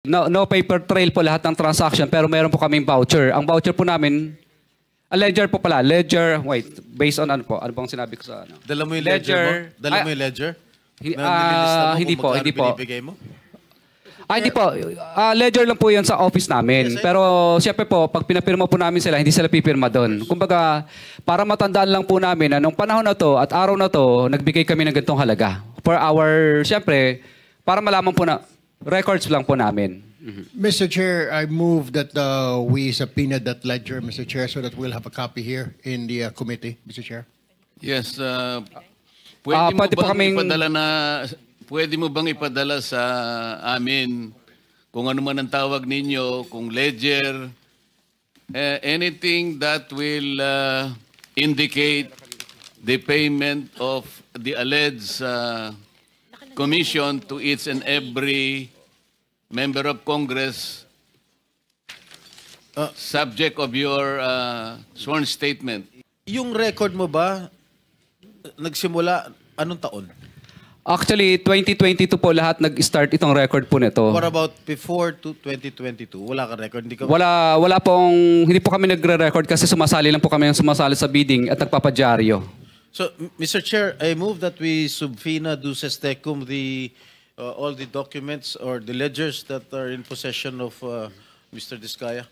No paper trail po lahat ng transaction pero meron po kaming voucher. Ang voucher po namin, ledger po pala. Ledger, wait, based on ano po? Ano bang sinabi ko sa ano? Dala mo yung ledger mo? Dala mo yung ledger? Na hindi po, hindi po. Binibigay mo? Hindi po. Ledger lang po yun sa office namin. Yes, pero siyempre po, pag pinapirma po namin sila, hindi sila pipirma doon. Kumbaga, para matandaan lang po namin na nung panahon na to at araw na to, nagbigay kami ng ganitong halaga. For our, siyempre, para malaman po na, records lang po namin. Mr. Chair, I move that we subpoena that ledger, Mr. Chair, so that we'll have a copy here in the committee, Mr. Chair. Yes, pwede mo pwede po bang kaming- pwede mo bang ipadala sa amin kung ano man ang tawag ninyo, kung ledger, anything that will indicate the payment of the alleged commission to each and every member of Congress subject of your sworn statement. Yung record mo ba, nagsimula anong taon? Actually, 2022 po lahat nag-start itong record po nito. What about before 2022? Wala ka record? Hindi ka... Wala pong, hindi po kami nagre-record kasi sumasali lang po kami ng sumasali sa bidding at nagpapadyaryo. So, Mr. Chair, I move that we subpoena duces tecum all the documents or the ledgers that are in possession of Mr. Diskaya.